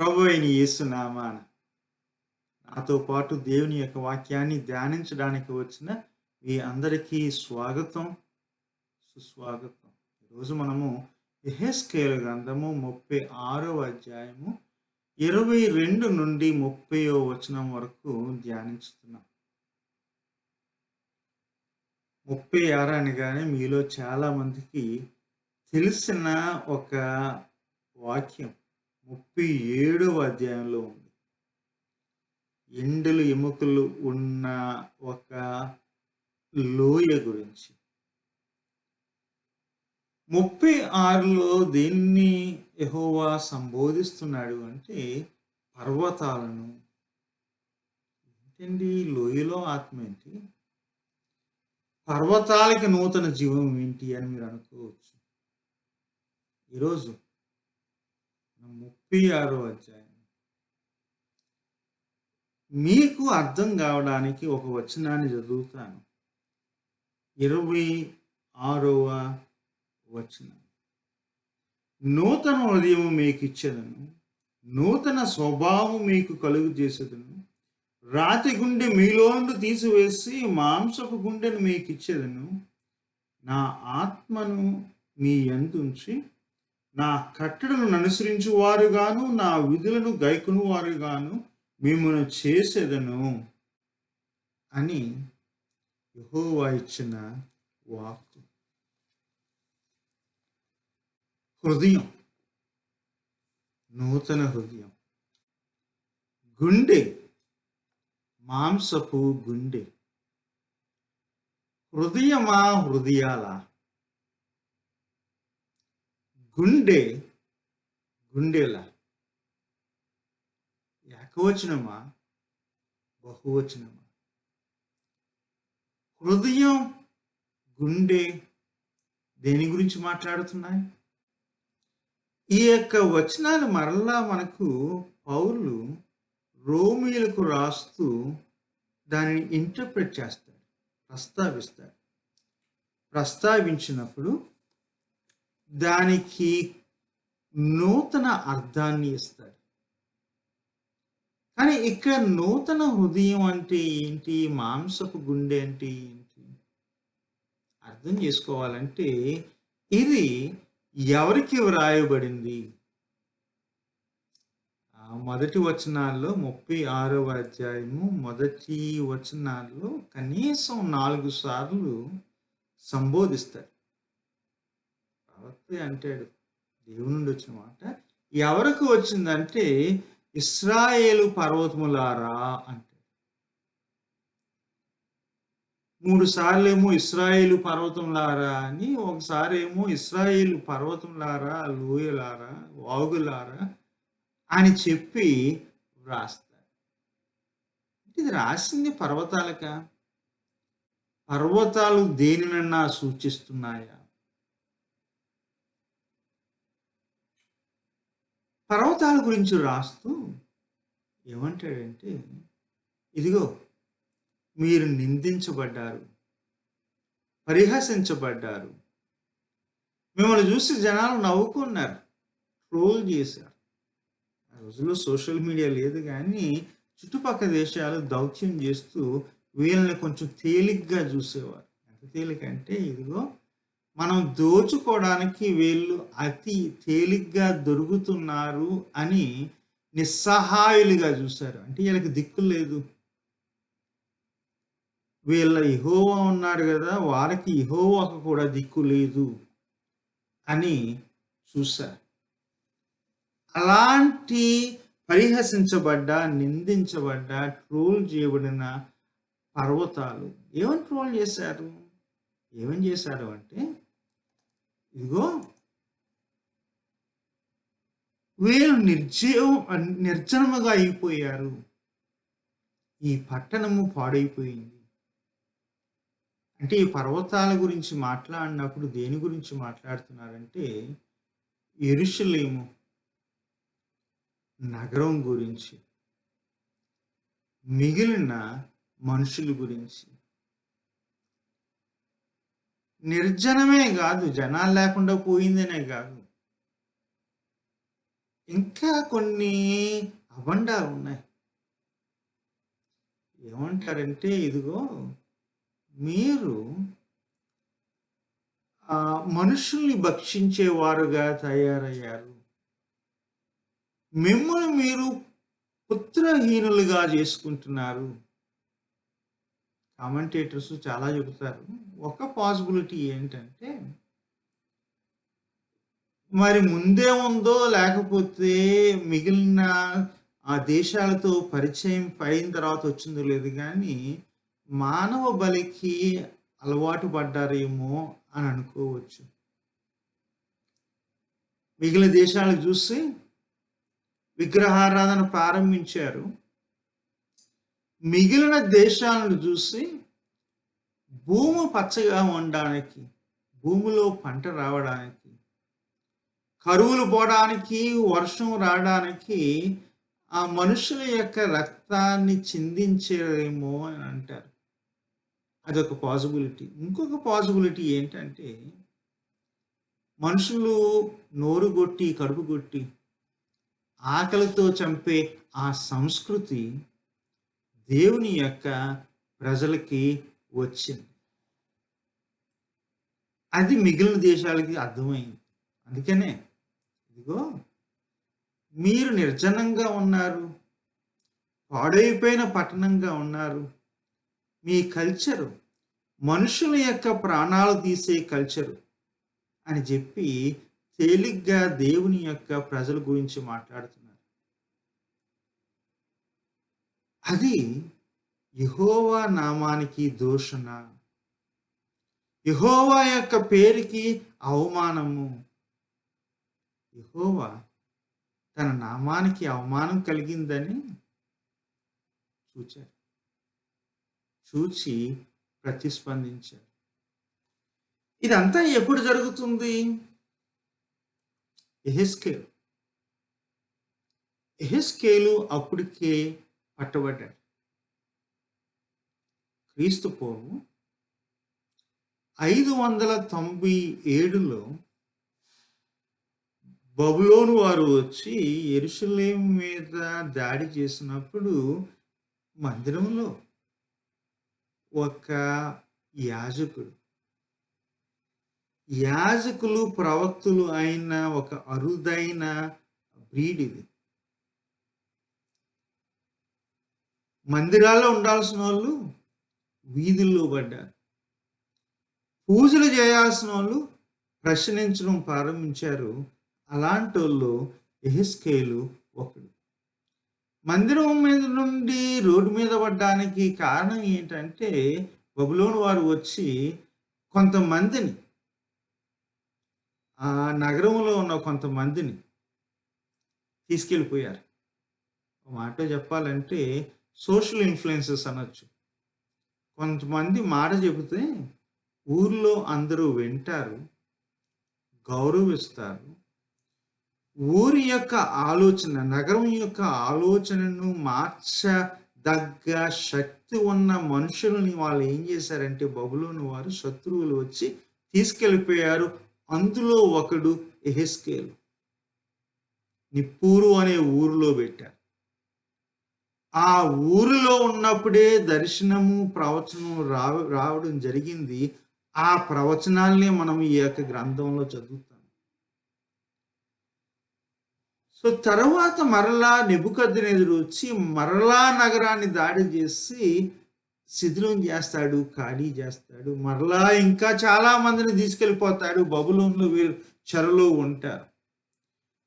ప్రభు అయిన యేసు నామాన నాతో పాటు దేవుని యొక్క వాక్యాన్ని ధ్యానించడానికి వచ్చిన మీ అందరికీ స్వాగతం, సుస్వాగతం. ఈరోజు మనము యెహెజ్కేలు గ్రంథము 36వ అధ్యాయము 22 నుండి 30వ వచనం వరకు ధ్యానించుతున్నాం. 36 అనగానే మీలో చాలా మందికి తెలిసిన ఒక వాక్యం 37వ అధ్యాయంలో ఉంది. ఎండులు ఎముకలు ఉన్న ఒక లోయ గురించి. 36లో దేన్ని యెహోవా సంబోధిస్తున్నాడు అంటే పర్వతాలను. ఏంటండి లోయలో ఆత్మ ఏంటి? పర్వతాలకి నూతన జీవం ఏంటి అని మీరు అనుకోవచ్చు. ఈరోజు 36వ అధ్యాయం మీకు అర్థం కావడానికి ఒక వచనాన్ని చదువుతాను. 26వ వచనం. నూతన హృదయం మీకు ఇచ్చేదను, నూతన స్వభావం మీకు కలుగు చేసేదను. రాతి గుండె మీలో నుండి తీసివేసి మాంసపు గుండెను మీకు ఇచ్చేదను. నా ఆత్మను మీ యందు ఉంచి నా కట్టడలను అనుసరించు వారుగాను నా విధులను గైకొను వారుగాను మిమ్మల్ని చేసేదను అని యెహోవా ఇచ్చిన వాక్కు. హృదయం, నూతన హృదయం. గుండె, మాంసపు గుండె. హృదయమా హృదయాల? గుండె, గుండెల. ఏకవచనమా బహువచనమా? హృదయం, గుండె దేని గురించి మాట్లాడుతున్నాయి? ఈ యొక్క వచనాలు మరలా మనకు పౌలు రోమీయులకు రాస్తూ దానిని ఇంటర్ప్రెట్ చేస్తాడు, ప్రస్తావిస్తాడు. ప్రస్తావించినప్పుడు దానికి నూతన అర్థాన్ని ఇస్తాడు. కానీ ఇక్కడ నూతన హృదయం అంటే ఏంటి? మాంసపు గుండె అంటే ఏంటి? అర్థం చేసుకోవాలంటే ఇది ఎవరికి వ్రాయబడింది? మొదటి వచనాల్లో 36వ అధ్యాయము మొదటి వచనాల్లో కనీసం 4 సార్లు సంబోధిస్తాడు. ప్రవక్త అంటాడు, దేవుని నుండి వచ్చిన మాట ఎవరికి వచ్చిందంటే ఇశ్రాయేలు పర్వతములారా అంటాడు. 3 సార్లేమో ఇశ్రాయేలు పర్వతములారా అని, ఒకసారి ఏమో ఇశ్రాయేలు పర్వతములారా, లోయలారా, వాగులారా అని చెప్పి వ్రాస్తాడు. ఇది రాసింది పర్వతాలక? పర్వతాలు దేనినన్నా సూచిస్తున్నాయా? పర్వతాల గురించి రాస్తూ ఏమంటాడంటే, ఇదిగో మీరు నిందించబడ్డారు, పరిహసించబడ్డారు. మిమ్మల్ని చూసి జనాలు నవ్వుకున్నారు, ట్రోల్ చేశారు. ఆ రోజుల్లో సోషల్ మీడియా లేదు కానీ చుట్టుపక్కల దేశాలు దౌత్యం చేస్తూ వీళ్ళని కొంచెం తేలిగ్గా చూసేవారు. ఎంత తేలికంటే, ఇదిగో మనం దోచుకోవడానికి వీళ్ళు అతి తేలిగ్గా దొరుకుతున్నారు అని నిస్సహాయులుగా చూశారు. అంటే వీళ్ళకి దిక్కు లేదు. వీళ్ళ యెహోవా ఉన్నాడు కదా, వారికి యెహోవాకు కూడా దిక్కు లేదు అని చూశారు. అలాంటి పరిహసించబడ్డ, నిందించబడ్డ, ట్రోల్ చేయబడిన పర్వతాలు ఏమని ట్రోల్ చేశారు? ఏమని చేశారు అంటే, ఇదిగో వీళ్ళు నిర్జనముగా అయిపోయారు, ఈ పట్టణము పాడైపోయింది. అంటే ఈ పర్వతాల గురించి మాట్లాడినప్పుడు దేని గురించి మాట్లాడుతున్నారంటే యెరూషలేము నగరం గురించి, మిగిలిన మనుషుల గురించి. నిర్జనమే కాదు, జనాలు లేకుండా పోయిందనే కాదు, ఇంకా కొన్ని అబండాలున్నాయి. ఏమంటారంటే, ఇదిగో మీరు మనుషుల్ని భక్షించేవారుగా తయారయ్యారు. మిమ్మల్ని మీరు పుత్రహీనులుగా చేసుకుంటున్నారు. కామెంటేటర్స్ చాలా చెబుతారు. ఒక పాసిబిలిటీ ఏంటంటే, మరి ముందే ఉందో లేకపోతే మిగిలిన ఆ దేశాలతో పరిచయం అయిన తర్వాత వచ్చిందో లేదు గానీ, మానవ బలికి అలవాటు పడ్డారేమో అని అనుకోవచ్చు. మిగిలిన దేశాలు చూసి విగ్రహారాధన ప్రారంభించారు. మిగిలిన దేశాలను చూసి భూమి పచ్చగా ఉండడానికి, భూమిలో పంట రావడానికి, కరువులు పోవడానికి, వర్షం రావడానికి ఆ మనుషుల యొక్క రక్తాన్ని చిందించేరేమో అని అంటారు. అదొక పాసిబిలిటీ. ఇంకొక పాసిబిలిటీ ఏంటంటే, మనుషులు నోరు గొట్టి, కడుపు గొట్టి, ఆకలితో చంపే ఆ సంస్కృతి దేవుని యొక్క ప్రజలకి వచ్చింది. అది మిగిలిన దేశాలకి అర్థమైంది. అందుకనే ఇదిగో మీరు నిర్జనంగా ఉన్నారు. పాడైపోయిన పట్టణంగా ఉన్నారు. మీ కల్చరు మనుషుల యొక్క ప్రాణాలు తీసే కల్చరు అని చెప్పి తేలిగ్గా దేవుని యొక్క ప్రజల గురించి మాట్లాడుతున్నారు. అది యెహోవా నామానికి దూషణ. యెహోవా యొక్క పేరుకి అవమానము. యెహోవా తన నామానికి అవమానం కలిగిందని చూచారు. చూచి ప్రతిస్పందించారు. ఇదంతా ఎప్పుడు జరుగుతుంది? యెహెజ్కేలు. యెహెజ్కేలు అప్పటికే పట్టబడ్డాడు. క్రీస్తు పూర్వం 597లో బబులోను వారు వచ్చి యెరూషలేము మీద దాడి చేసినప్పుడు మందిరంలో ఒక యాజకులు ప్రవక్తలు అయిన ఒక అరుదైన బ్రీడ్ ఇది. మందిరాల్లో ఉండాల్సిన వాళ్ళు వీధుల్లో పడ్డారు. పూజలు చేయాల్సిన వాళ్ళు ప్రశ్నించడం ప్రారంభించారు. అలాంటోళ్ళు యెహెజ్కేలు ఒకడు. మందిరం మీద నుండి రోడ్డు మీద పడ్డానికి కారణం ఏంటంటే, బబులోను వారు వచ్చి కొంతమందిని, ఆ నగరంలో ఉన్న కొంతమందిని తీసుకెళ్ళిపోయారు. ఒక మాటలో చెప్పాలంటే సోషల్ ఇన్‌ఫ్లుయెన్సర్స్ అనొచ్చు. కొంతమంది మాట చెబితే ఊర్లో అందరూ వింటారు, గౌరవిస్తారు. ఊరి యొక్క ఆలోచన, నగరం యొక్క ఆలోచనను మార్చదగ్గ శక్తి ఉన్న మనుషులని వాళ్ళు ఏం చేశారంటే, బబులోను వారు శత్రువులు వచ్చి తీసుకెళ్ళిపోయారు. అందులో ఒకడు యెహెజ్కేలు. నిప్పూరు అనే ఊరిలో పెట్టారు. ఆ ఊరిలో ఉన్నప్పుడే దర్శనము, ప్రవచనం రావడం జరిగింది. ఆ ప్రవచనాల్నే మనం ఈ యొక్క గ్రంథంలో చదువుతాం. సో తర్వాత మరలా నెబుకద్నెజరు వచ్చి మరలా నగరాన్ని దాడి చేసి శిథిలం చేస్తాడు, ఖాళీ చేస్తాడు. మరలా ఇంకా చాలా మందిని తీసుకెళ్ళిపోతాడు. బబులోనులో వీరు చెరలో ఉంటారు.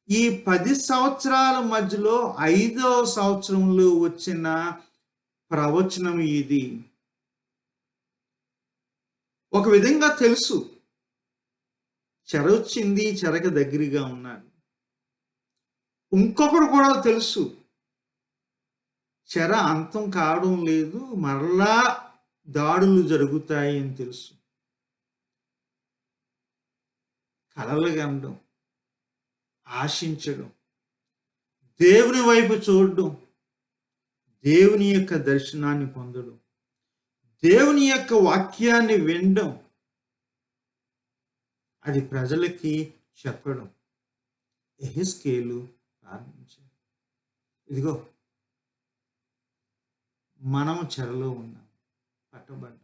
ఈ 10 సంవత్సరాల మధ్యలో 5వ సంవత్సరంలో వచ్చిన ప్రవచనం ఇది. ఒక విధంగా తెలుసు, చెర వచ్చింది, చెరకు దగ్గరగా ఉన్నాడు. ఇంకొకడు కూడా తెలుసు, చెర అంతం కావడం లేదు, మరలా దాడులు జరుగుతాయి అని తెలుసు. కలలు కనడం, ఆశించడం, దేవుని వైపు చూడడం, దేవుని యొక్క దర్శనాన్ని పొందడం, దేవుని యొక్క వాక్యాన్ని వినడం, అది ప్రజలకి చెప్పడం యెహెజ్కేలు ప్రారంభించాడు. ఇదిగో మనము చెరలో ఉన్నాం, పట్టబడ్డాం.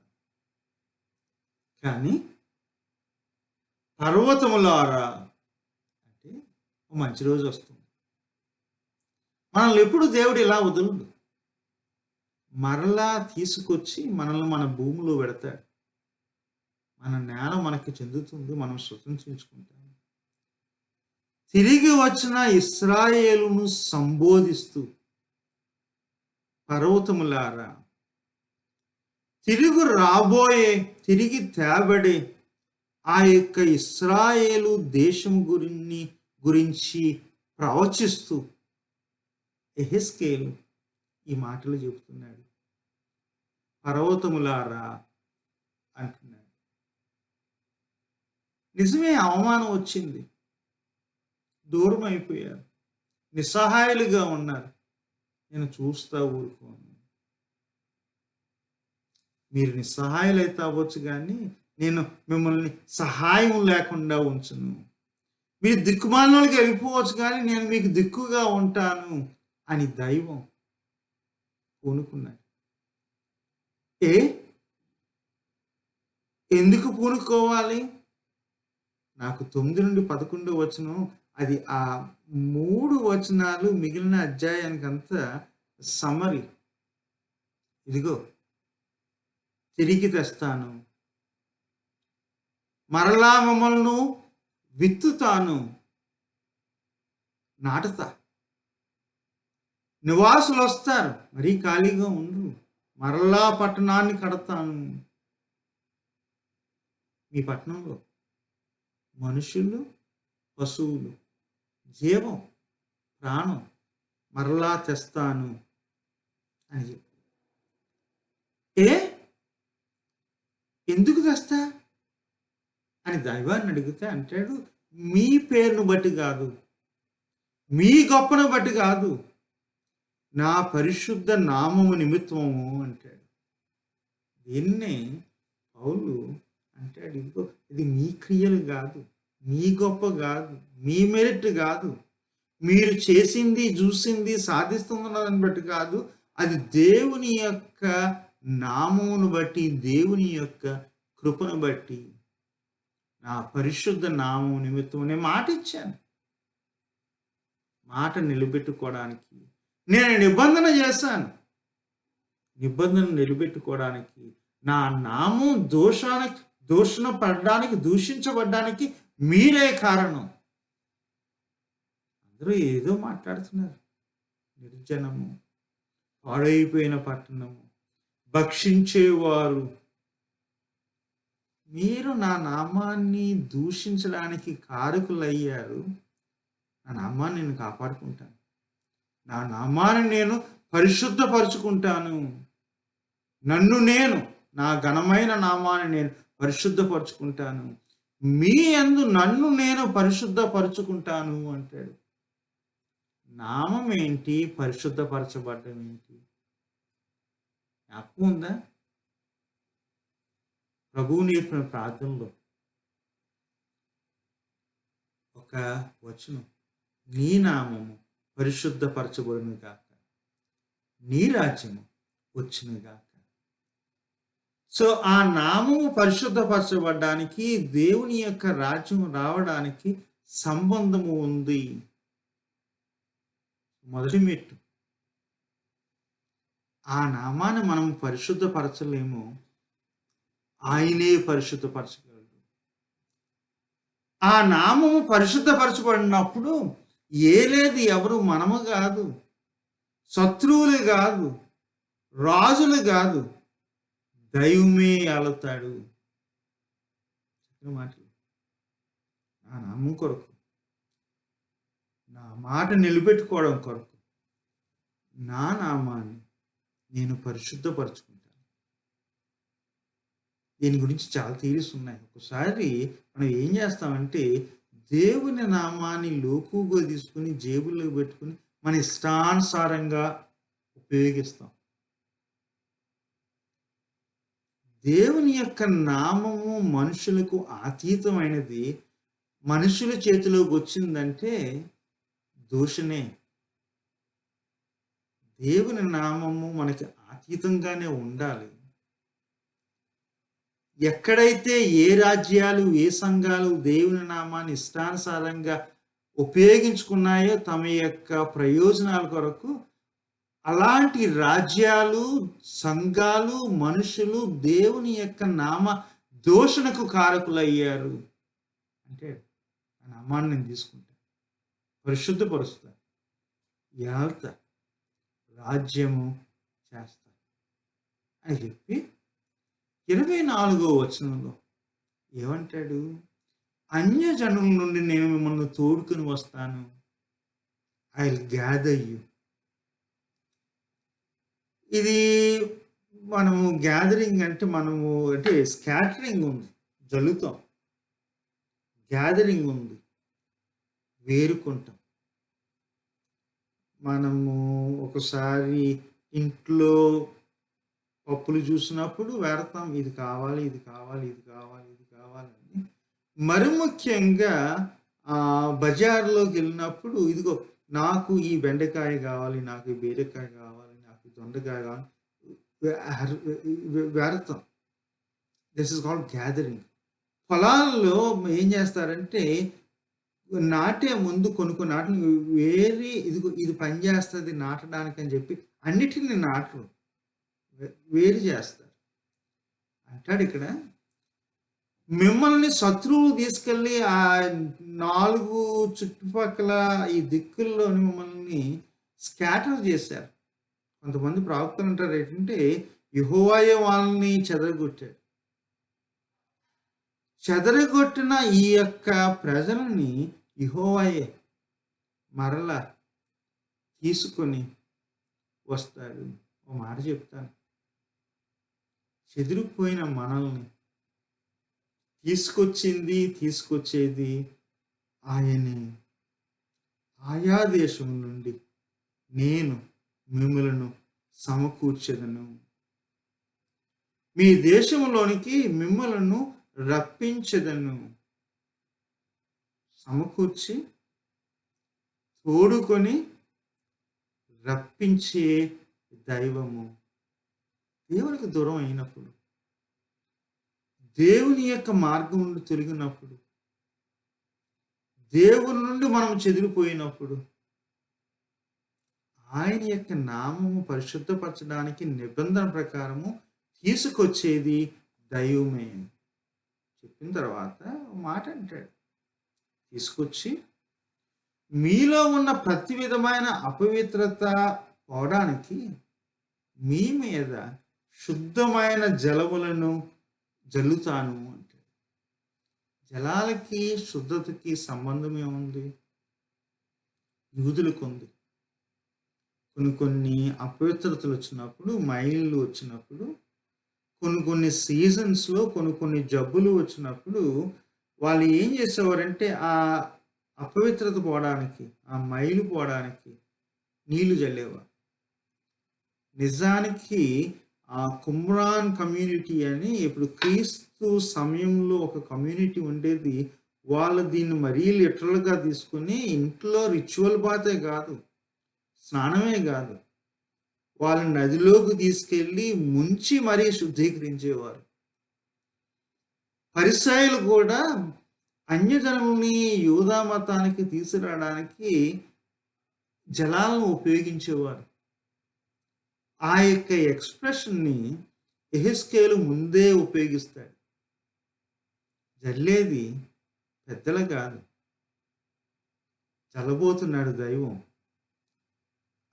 కానీ పర్వతములారా అంటే ఒక మంచి రోజు వస్తుంది. మనల్ని ఎప్పుడు దేవుడు ఇలా వదలడు. మరలా తీసుకొచ్చి మనల్ని మన భూమిలో పెడతాడు. మన నేల మనకి చెందుతుంది. మనం స్వతంత్రించుకుంటాం. తిరిగి వచ్చిన ఇశ్రాయేలును సంబోధిస్తూ పర్వతములారా, తిరిగి తేబడే ఆ యొక్క ఇశ్రాయేలు దేశం గురించి ప్రవచిస్తూ యెహెజ్కేలు ఈ మాటలు చెబుతున్నాడు. పర్వతములారా అంటున్నాడు. నిజమే, అవమానం వచ్చింది. దూరం అయిపోయారు. నిస్సహాయులుగా ఉన్నారు. నేను చూస్తా ఊరుకోను. మీరు నిస్సహాయులైతే అవ్వచ్చు, కానీ నేను మిమ్మల్ని సహాయం లేకుండా ఉంచను. మీరు దిక్కుమాలినోళ్ళకి వెళ్ళిపోవచ్చు, కానీ నేను మీకు దిక్కుగా ఉంటాను అని దైవం పూనుకున్నాడు. ఎందుకు పూనుకోవాలి? నాకు 9 నుండి 11 వచనం, అది ఆ 3 వచనాలు మిగిలిన అధ్యాయానికంతా సమ్మరి. ఇదిగో తిరిగి తెస్తాను, మరలా మిమ్మల్ని విత్తుతాను, నాటుతా. నివాసులు వస్తారు, మరీ ఖాళీగా ఉండరు. మరలా పట్టణాన్ని కడతాను. మీ పట్టణంలో మనుషులు, పశువులు, జీవం, ప్రాణం మరలా తెస్తాను అని చెప్పి. ఎందుకు తెస్తా అని దైవాన్ని అడిగితే అంటాడు, మీ పేరును బట్టి కాదు, మీ గొప్పను బట్టి కాదు, నా పరిశుద్ధ నామము నిమిత్తము అంటాడు. దీన్నే పౌలు అంటాడు, ఇదిగో ఇది మీ క్రియలు కాదు, మీ గొప్ప కాదు, మీ మెరిట్ కాదు, మీరు చేసింది, చూసింది, సాధిస్తున్నదాన్ని బట్టి కాదు, అది దేవుని యొక్క నామమును బట్టి, దేవుని యొక్క కృపను బట్టి, నా పరిశుద్ధ నామము నిమిత్తం నేను మాట ఇచ్చాను. మాట నిలబెట్టుకోవడానికి నేను నిబంధన చేశాను. నిబంధన నిలబెట్టుకోవడానికి, నా నామం దూషించబడ్డానికి మీరే కారణం. అందరూ ఏదో మాట్లాడుతున్నారు. నిర్జనము, పాడైపోయిన పట్టణము, భక్షించేవారు. మీరు నా నామాన్ని దూషించడానికి కారకులయ్యారు. నా నామాన్ని నేను కాపాడుకుంటాను. నా నామాన్ని నేను పరిశుద్ధపరుచుకుంటాను. నా ఘనమైన నామాన్ని నేను పరిశుద్ధపరుచుకుంటాను. మీ యందు నన్ను నేను పరిశుద్ధపరుచుకుంటాను అంటాడు. నామం ఏంటి? పరిశుద్ధపరచబడ్డం ఏంటి? జ్ఞాపకం ఉందా? ప్రభువు నేర్పిన ప్రార్థనలో ఒక వచనం, నీ నామము పరిశుద్ధపరచబడును గాక, నీ రాజ్యము వచ్చును గాక. సో ఆ నామము పరిశుద్ధపరచబడ్డానికి, దేవుని యొక్క రాజ్యం రావడానికి సంబంధము ఉంది. మొదటి మెట్టు. ఆ నామాన్ని మనం పరిశుద్ధపరచలేము, ఆయనే పరిశుద్ధపరచగలడు. ఆ నామము పరిశుద్ధపరచబడినప్పుడు ఏలేది ఎవరు? మనము కాదు, శత్రువులు కాదు, రాజులు కాదు, దైవమే ఆలుతాడు. మాటలు నా నామం కొరకు, నా మాట నిలబెట్టుకోవడం కొరకు, నా నామాన్ని నేను పరిశుద్ధపరచుకుంటాను. దీని గురించి చాలా థియరీస్ ఉన్నాయి. ఒకసారి మనం ఏం చేస్తామంటే, దేవుని నామాన్ని లోకుగా తీసుకుని జేబుల్లో పెట్టుకుని మన ఇష్టానుసారంగా ఉపయోగిస్తాం. దేవుని యొక్క నామము మనుషులకు అతీతమైనది. మనుషుల చేతిలోకి వచ్చిందంటే దూషణే. దేవుని నామము మనకి అతీతంగానే ఉండాలి. ఎక్కడైతే ఏ రాజ్యాలు, ఏ సంఘాలు దేవుని నామాన్ని ఇష్టానుసారంగా ఉపయోగించుకున్నాయో తమ యొక్క ప్రయోజనాల కొరకు, అలాంటి రాజ్యాలు, సంఘాలు, మనుషులు దేవుని యొక్క నామ దూషణకు కారకులయ్యారు. అంటే ఆ నామాన్ని నేను తీసుకుంటా, పరిశుద్ధపరుస్తా, ఏల్తా, రాజ్యము చేస్తా అని చెప్పి 24వ వచనంలో ఏమంటాడు? అన్యజనుల నుండి నేను మిమ్మల్ని తోడుకొని వస్తాను. I will gather you. ఇది మనము గ్యాదరింగ్ అంటే అంటే స్కాటరింగ్ ఉంది, జల్లుతాం. గ్యాదరింగ్ ఉంది, వేరుకుంటాం. మనము ఒకసారి ఇంట్లో పప్పులు చూసినప్పుడు వేరతాం, ఇది కావాలి, ఇది కావాలి, ఇది కావాలి, ఇది కావాలని. మరి ముఖ్యంగా బజార్లోకి వెళ్ళినప్పుడు ఇదిగో నాకు ఈ బెండకాయ కావాలి, నాకు ఈ బీరకాయ కావాలి, నాకు ఈ దొండకాయ కావాలి, వేరతాం. This is called gathering. పొలాల్లో ఏం చేస్తారంటే నాటే ముందు కొన్ని నాటిని ఇదిగో ఇది పని చేస్తుంది నాటడానికి అని చెప్పి అన్నిటిని నాటరు, వేరు చేస్తారు. అంటాడు ఇక్కడ, మిమ్మల్ని శత్రువులు తీసుకెళ్ళి ఆ 4 చుట్టుపక్కల ఈ దిక్కుల్లోని మిమ్మల్ని స్కాటర్ చేశారు. కొంతమంది ప్రవక్తలు అంటారు ఏంటంటే యెహోవాయే వాళ్ళని చెదరగొట్టాడు. చెదరగొట్టిన ఈ యొక్క ప్రజలని యెహోవాయే మరలా తీసుకొని వస్తాడు. ఒక మాట చెప్తాను, చెదిరిపోయిన మనల్ని తీసుకొచ్చేది ఆయనే. ఆయా దేశం నుండి నేను మిమ్మలను సమకూర్చెదను, మీ దేశంలోనికి మిమ్మలను రప్పించెదను. సమకూర్చి తోడుకొని రప్పించే దైవము. దేవునికి దూరం అయినప్పుడు, దేవుని యొక్క మార్గం నుండి తొలగినప్పుడు, దేవుని నుండి మనం చెదిరిపోయినప్పుడు ఆయన యొక్క నామము పరిశుద్ధపరచడానికి నిబంధన ప్రకారము తీసుకొచ్చేది దైవమే. చెప్పిన తర్వాత మాట అంటాడు, తీసుకొచ్చి మీలో ఉన్న ప్రతి విధమైన అపవిత్రత పోవడానికి మీ మీద శుద్ధమైన జలములను జల్లుతాను అంటే. జలాలకి శుద్ధతకి సంబంధం ఏముంది? యూదులకు ఉంది. కొన్ని అపవిత్రతలు వచ్చినప్పుడు, మైళ్ళు వచ్చినప్పుడు, కొన్ని సీజన్స్లో కొన్ని జబ్బులు వచ్చినప్పుడు వాళ్ళు ఏం చేసేవారంటే ఆ అపవిత్రత పోవడానికి, ఆ మైలు పోవడానికి నీళ్లు జల్లేవారు. నిజానికి ఆ కుమ్రాన్ కమ్యూనిటీ అని ఇప్పుడు క్రీస్తు సమయంలో ఒక కమ్యూనిటీ ఉండేది. వాళ్ళు దీన్ని మరీ లిటరల్గా తీసుకుని ఇంట్లో రిచువల్ బాతే కాదు, స్నానమే కాదు, వాళ్ళని నదిలోకి తీసుకెళ్ళి ముంచి మరీ శుద్ధీకరించేవారు. పరిసయ్యులు కూడా అన్యజనుల్ని యూదా మతానికి తీసుకురావడానికి జలాలను ఉపయోగించేవారు. ఆ యొక్క ఎక్స్ప్రెషన్ని యెహెజ్కేలు ముందే ఉపయోగిస్తాడు. జల్లేది పెద్దలు కాదు, జలబోతున్నాడు దైవం.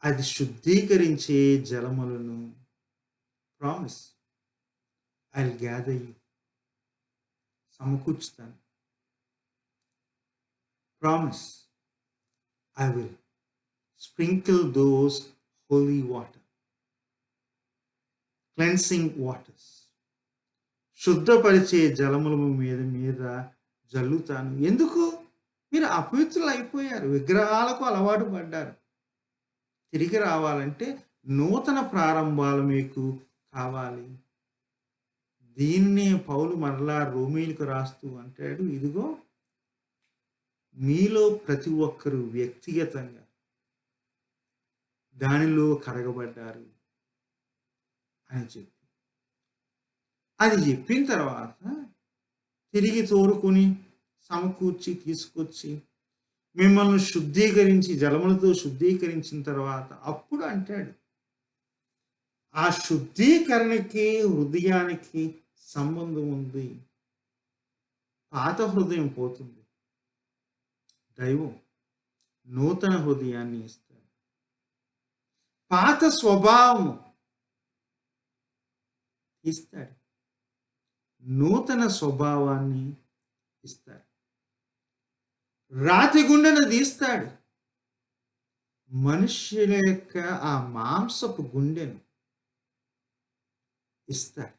అది శుద్ధీకరించే జలములను. Promise, I will gather you, సమకూర్చుతాను. Promise, I will sprinkle those holy water, cleansing waters, శుద్ధపరిచే జలముల మీద జల్లుతాను. ఎందుకు? మీరు అపవిత్రులు అయిపోయారు, విగ్రహాలకు అలవాటు పడ్డారు. తిరిగి రావాలంటే నూతన ప్రారంభాలు మీకు కావాలి. దీన్నే పౌలు మరలా రోమీయులకు రాస్తూ అంటాడు, ఇదిగో మీలో ప్రతి ఒక్కరు వ్యక్తిగతంగా దానిలో కడగబడ్డారు అని చెప్పి. అది చెప్పిన తర్వాత తిరిగి తోడుకొని సమకూర్చి తీసుకొచ్చి మిమ్మల్ని శుద్ధీకరించి జలములతో శుద్ధీకరించిన తర్వాత అప్పుడు అంటాడు, ఆ శుద్ధీకరణకి హృదయానికి సంబంధం ఉంది. పాత హృదయం పోతుంది, దైవం నూతన హృదయాన్ని ఇస్తాడు. పాత స్వభావము ఇస్తాడు, నూతన స్వభావాన్ని ఇస్తాడు. రాతి గుండెను తీస్తాడు, మనుష్యుల యొక్క ఆ మాంసపు గుండెను ఇస్తాడు.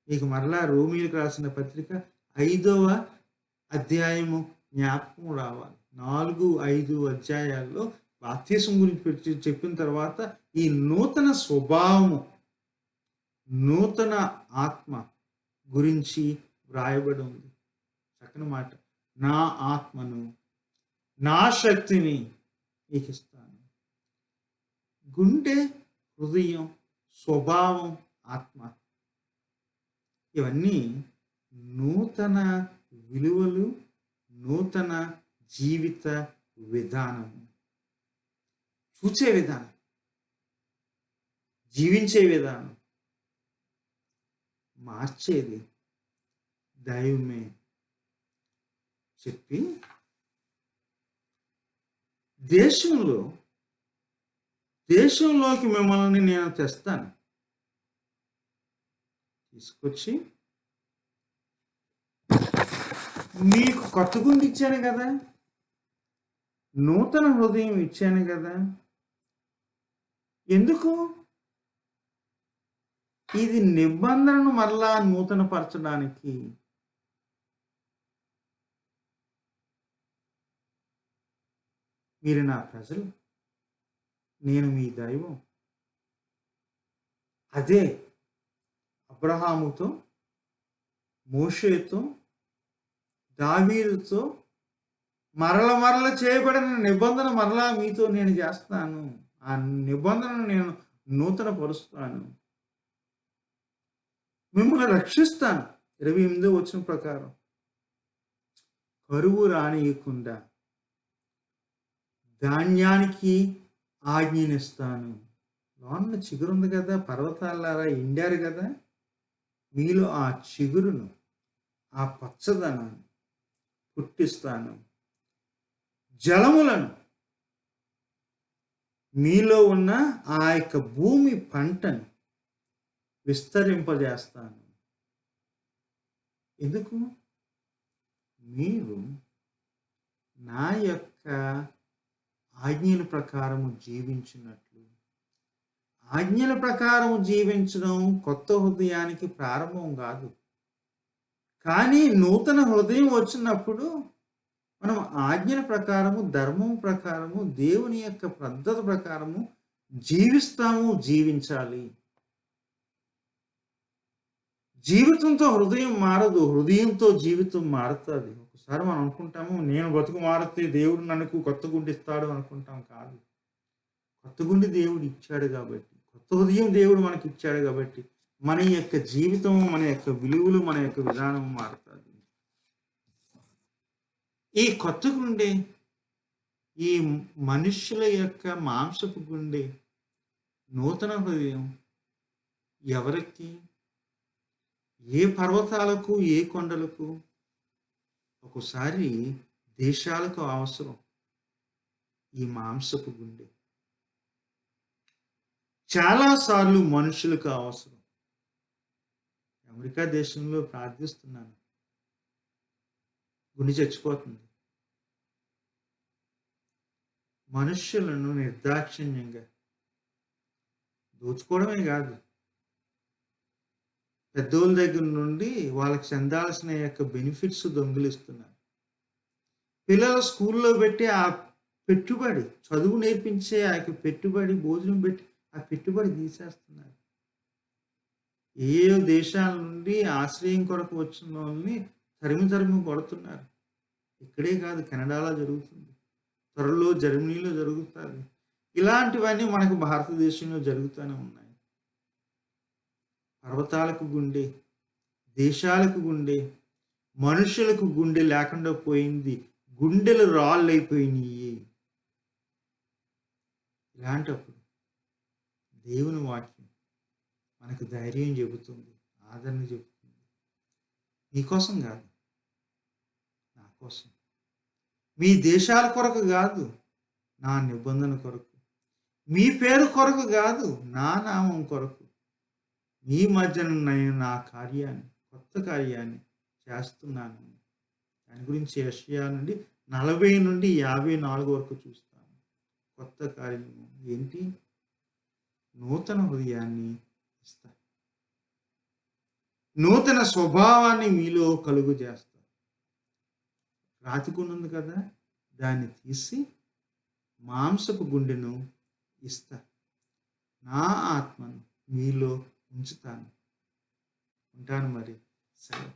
ఇక మరలా రోమీయులకు రాసిన పత్రిక 5వ అధ్యాయము జ్ఞాపకం రావాలి. 4, 5 అధ్యాయాల్లో బాప్తిసం గురించి చెప్పిన తర్వాత ఈ నూతన స్వభావము, నూతన ఆత్మ గురించి వ్రాయబడి ఉంది. చక్కని మాట, నా ఆత్మను నా శక్తిని నీకు ఇస్తాను. గుండె, హృదయం, స్వభావం, ఆత్మ, ఇవన్నీ నూతన విలువలు, నూతన జీవిత విధానము, చూచే విధానం, జీవించే విధానం మార్చేది దైవమే చెప్పి దేశంలోకి మిమ్మల్ని నేను తెస్తాను. తీసుకొచ్చి మీకు కొత్త గుండె ఇచ్చాను కదా, నూతన హృదయం ఇచ్చాను కదా. ఎందుకు? ఇది నిబంధనను మరలా నూతన పరచడానికి. మీరు నా ప్రజలు, నేను మీ దైవం. అదే అబ్రహాముతో, మోషేతో, దావీదుతో మరల చేయబడిన నిబంధన మరలా మీతో నేను చేస్తాను. ఆ నిబంధనను నేను నూతన పరుస్తాను, మిమ్మల్ని రక్షిస్తాను. 28వ వచనం ప్రకారం కరువు రానియకుండా ధాన్యానికి ఆజ్ఞనిస్తాను. లోన చిగురుంది కదా, పర్వతాలారా ఎండారు కదా, మీలో ఆ చిగురును, ఆ పచ్చదనాన్ని పుట్టిస్తాను. జలములను, మీలో ఉన్న ఆ యొక్క భూమి పంటను విస్తరింపజేస్తాను. ఎందుకు? మీరు నా యొక్క ఆజ్ఞల ప్రకారము జీవించినట్లు. ఆజ్ఞల ప్రకారం జీవించడం కొత్త హృదయానికి ప్రారంభం కాదు, కానీ నూతన హృదయం వచ్చినప్పుడు మనం ఆజ్ఞల ప్రకారము, ధర్మం ప్రకారము, దేవుని యొక్క పద్ధతి ప్రకారము జీవిస్తాము, జీవించాలి. జీవితంతో హృదయం మారదు, హృదయంతో జీవితం మారుతుంది. ఒకసారి మనం అనుకుంటాము, నేను బతుకు మారితే దేవుడు నన్ను కొత్త గుండె ఇస్తాడు అనుకుంటాం. కాదు, కొత్త గుండె దేవుడు ఇచ్చాడు కాబట్టి, కొత్త హృదయం దేవుడు మనకి ఇచ్చాడు కాబట్టి మన యొక్క జీవితం, మన యొక్క విలువలు, మన యొక్క విధానం మారుతుంది. ఈ కొత్త గుండె, ఈ మనుష్యుల యొక్క మాంసపు గుండె, నూతన హృదయం ఎవరికి, ఏ పర్వతాలకు, ఏ కొండలకు, ఒకసారి దేశాలకు అవసరం ఈ మాంసపు గుండె. చాలాసార్లు మనుషులకు అవసరం. అమెరికా దేశంలో ప్రార్థిస్తున్నాను, గుండె చచ్చిపోతుంది. మనుష్యులను నిర్దాక్షిణ్యంగా దోచుకోవడమే కాదు, పెద్దోళ్ళ దగ్గర నుండి వాళ్ళకి చెందాల్సిన యొక్క బెనిఫిట్స్ దొంగిలిస్తున్నారు. పిల్లల స్కూల్లో పెట్టి ఆ పెట్టుబడి, చదువు నేర్పించే ఆ యొక్క పెట్టుబడి, భోజనం పెట్టి ఆ పెట్టుబడి తీసేస్తున్నారు. ఏ దేశాల నుండి ఆశ్రయం కొరకు వచ్చిన వాళ్ళని తరిమి కొడుతున్నారు. ఇక్కడే కాదు, కెనడాలో జరుగుతుంది, త్వరలో జర్మనీలో జరుగుతుంది. ఇలాంటివన్నీ మనకు భారతదేశంలో జరుగుతూనే ఉన్నాయి. పర్వతాలకు గుండె, దేశాలకు గుండె, మనుషులకు గుండె లేకుండా పోయింది. గుండెలు రాళ్ళైపోయినాయి. ఇలాంటప్పుడు దేవుని వాక్యం మనకు ధైర్యం చెబుతుంది, ఆదరణ చెబుతుంది. నీకోసం కాదు, నా కోసం. మీ దేశాల కొరకు కాదు, నా నిబంధన కొరకు. మీ పేరు కొరకు కాదు, నా నామం కొరకు. మీ మధ్యన నేను నా కార్యాన్ని, కొత్త కార్యాన్ని చేస్తున్నాను. దాని గురించి యెషయా నుండి 40 నుండి 54 వరకు చూస్తాము. కొత్త కార్యము ఏంటి? నూతన హృదయాన్ని ఇస్తా. నూతన స్వభావాన్ని మీలో కలుగు చేస్తా. రాతికున్నది కదా, దాన్ని తీసి మాంసపు గుండెను ఇస్తా. నా ఆత్మను మీలో ఉంచుతాను. ఉంటాను మరి. సెలవు.